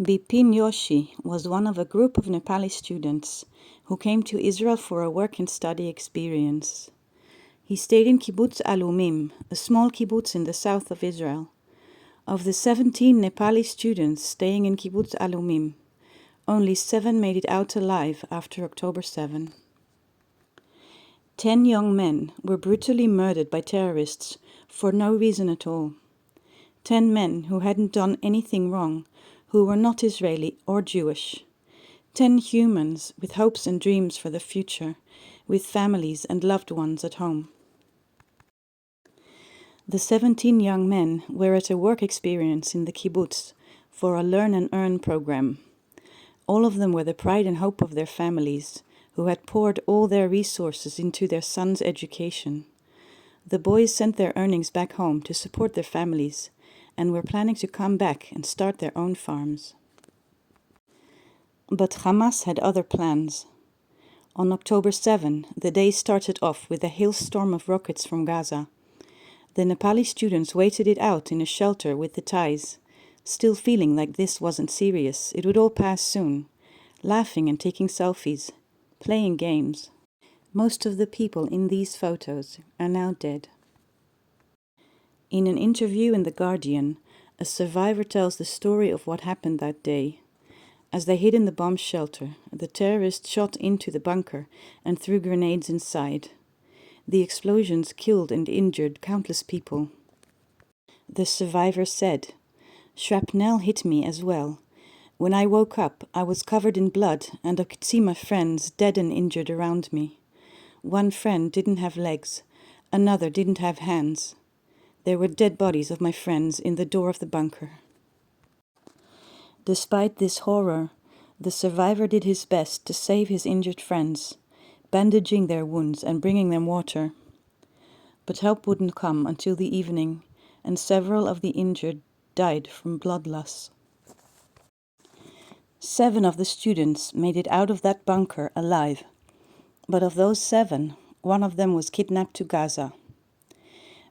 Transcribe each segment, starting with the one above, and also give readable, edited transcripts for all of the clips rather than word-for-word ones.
Bipin Joshi was one of a group of Nepali students who came to Israel for a work and study experience. He stayed in kibbutz Alumim, a small kibbutz in the south of Israel. Of the 17 Nepali students staying in kibbutz Alumim, only 7 made it out alive after October 7. 10 young men were brutally murdered by terrorists for no reason at all. 10 men who hadn't done anything wrong, who were not Israeli or Jewish. 10 humans with hopes and dreams for the future, with families and loved ones at home. The 17 young men were at a work experience in the kibbutz for a Learn and Earn program. All of them were the pride and hope of their families, who had poured all their resources into their sons' education. The boys sent their earnings back home to support their families, and were planning to come back and start their own farms. But Hamas had other plans. On October 7, the day started off with a hailstorm of rockets from Gaza. The Nepali students waited it out in a shelter with the ties, still feeling like this wasn't serious, it would all pass soon, laughing and taking selfies, playing games. Most of the people in these photos are now dead. In an interview in The Guardian, a survivor tells the story of what happened that day. As they hid in the bomb shelter, the terrorists shot into the bunker and threw grenades inside. The explosions killed and injured countless people. The survivor said, "Shrapnel hit me as well. When I woke up, I was covered in blood and I could see my friends dead and injured around me. One friend didn't have legs, another didn't have hands. There were dead bodies of my friends in the door of the bunker." Despite this horror, the survivor did his best to save his injured friends, bandaging their wounds and bringing them water. But help wouldn't come until the evening, and several of the injured died from blood loss. 7 of the students made it out of that bunker alive, but of those 7, 1 of them was kidnapped to Gaza.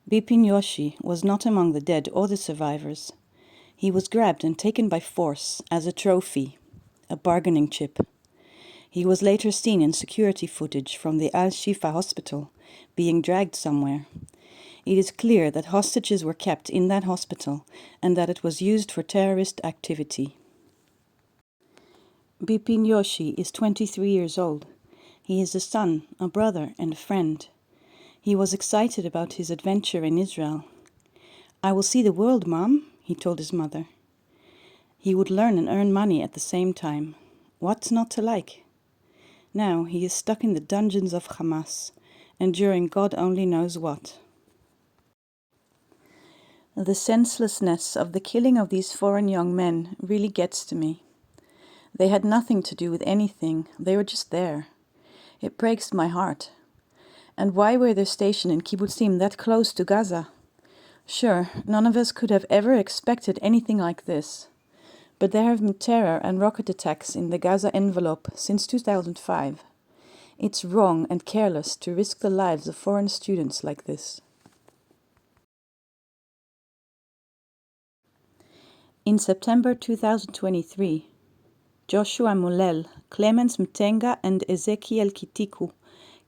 Bipin Joshi was not among the dead or the survivors. He was grabbed and taken by force as a trophy, a bargaining chip. He was later seen in security footage from the Al-Shifa hospital, being dragged somewhere. It is clear that hostages were kept in that hospital and that it was used for terrorist activity. Bipin Joshi is 23 years old. He is a son, a brother, and a friend. He was excited about his adventure in Israel. "I will see the world, Mom," he told his mother. He would learn and earn money at the same time. What's not to like? Now he is stuck in the dungeons of Hamas, enduring God only knows what. The senselessness of the killing of these foreign young men really gets to me. They had nothing to do with anything, they were just there. It breaks my heart. And why were they stationed in kibbutzim that close to Gaza? Sure, none of us could have ever expected anything like this. But there have been terror and rocket attacks in the Gaza envelope since 2005. It's wrong and careless to risk the lives of foreign students like this. In September 2023, Joshua Mulel, Clemens Mtenga and Ezekiel Kitiku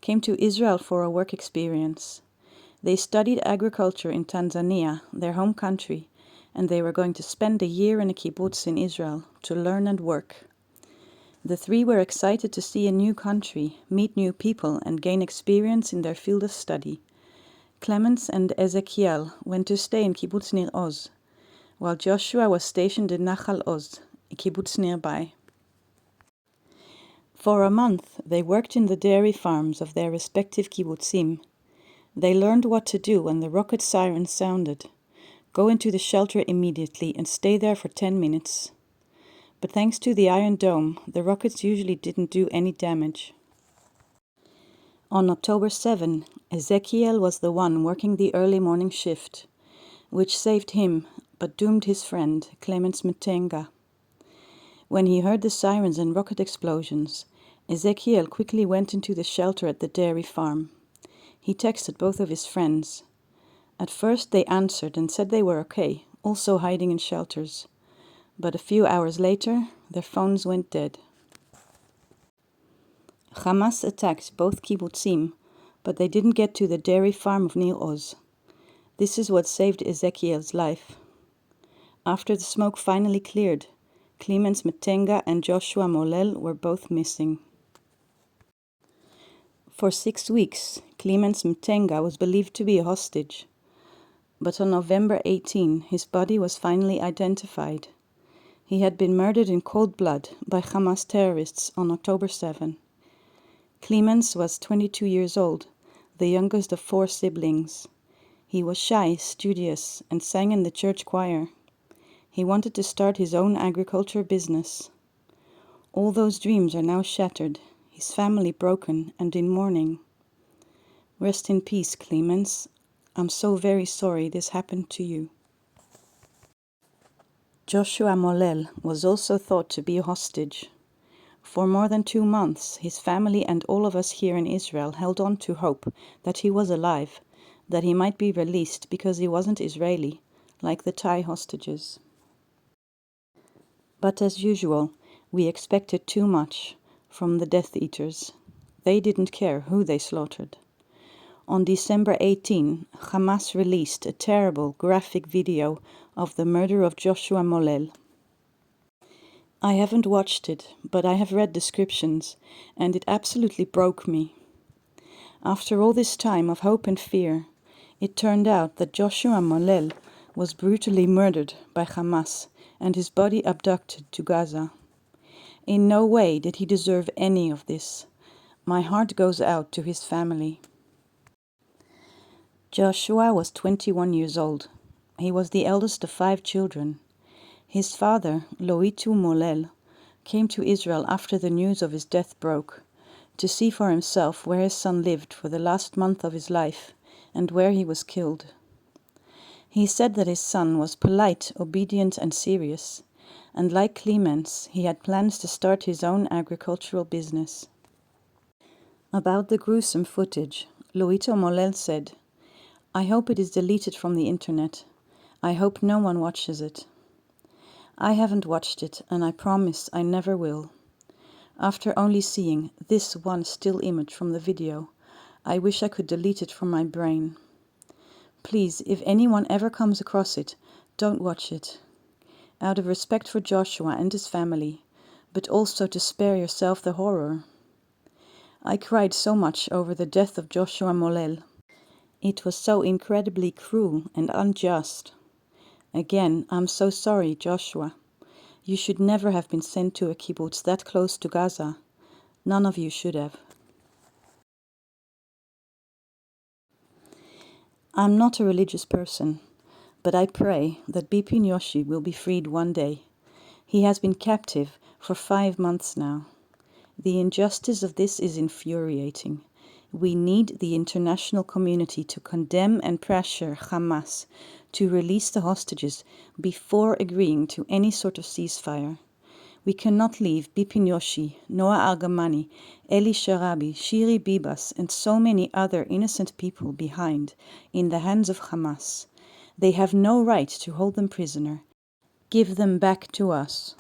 came to Israel for a work experience. They studied agriculture in Tanzania, their home country, and they were going to spend a year in a kibbutz in Israel to learn and work. The 3 were excited to see a new country, meet new people, and gain experience in their field of study. Clemens and Ezekiel went to stay in kibbutz Nir Oz, while Joshua was stationed in Nachal Oz, a kibbutz nearby. For a month, they worked in the dairy farms of their respective kibbutzim. They learned what to do when the rocket siren sounded. Go into the shelter immediately and stay there for 10 minutes. But thanks to the Iron Dome, the rockets usually didn't do any damage. On October 7, Ezekiel was the one working the early morning shift, which saved him, but doomed his friend, Clemens Mtenga. When he heard the sirens and rocket explosions, Ezekiel quickly went into the shelter at the dairy farm. He texted both of his friends. At first they answered and said they were okay, also hiding in shelters. But a few hours later, their phones went dead. Hamas attacked both kibbutzim, but they didn't get to the dairy farm of Nir Oz. This is what saved Ezekiel's life. After the smoke finally cleared, Clemens Mtenga and Joshua Molel were both missing. For 6 weeks, Clemens Mtenga was believed to be a hostage. But on November 18, his body was finally identified. He had been murdered in cold blood by Hamas terrorists on October 7. Clemens was 22 years old, the youngest of 4 siblings. He was shy, studious, and sang in the church choir. He wanted to start his own agriculture business. All those dreams are now shattered, his family broken and in mourning. Rest in peace, Clemens. I'm so very sorry this happened to you. Joshua Molel was also thought to be a hostage. For more than 2 months, his family and all of us here in Israel held on to hope that he was alive, that he might be released because he wasn't Israeli, like the Thai hostages. But as usual, we expected too much from the Death Eaters. They didn't care who they slaughtered. On December 18, Hamas released a terrible, graphic video of the murder of Joshua Molel. I haven't watched it, but I have read descriptions, and it absolutely broke me. After all this time of hope and fear, it turned out that Joshua Molel was brutally murdered by Hamas and his body abducted to Gaza. In no way did he deserve any of this. My heart goes out to his family. Joshua was 21 years old. He was the eldest of 5 children. His father, Loitu Molel, came to Israel after the news of his death broke, to see for himself where his son lived for the last month of his life and where he was killed. He said that his son was polite, obedient, and serious, and like Clemens, he had plans to start his own agricultural business. About the gruesome footage, Loito Molel said, "I hope it is deleted from the internet. I hope no one watches it. I haven't watched it, and I promise I never will. After only seeing this one still image from the video, I wish I could delete it from my brain. Please, if anyone ever comes across it, don't watch it. Out of respect for Joshua and his family, but also to spare yourself the horror. I cried so much over the death of Joshua Molel. It was so incredibly cruel and unjust. Again, I'm so sorry, Joshua. You should never have been sent to a kibbutz that close to Gaza. None of you should have." I'm not a religious person, but I pray that Bipin Joshi will be freed one day. He has been captive for 5 months now. The injustice of this is infuriating. We need the international community to condemn and pressure Hamas to release the hostages before agreeing to any sort of ceasefire. We cannot leave Bipin Joshi, Noah Argamani, Eli Sharabi, Shiri Bibas, and so many other innocent people behind in the hands of Hamas. They have no right to hold them prisoner. Give them back to us.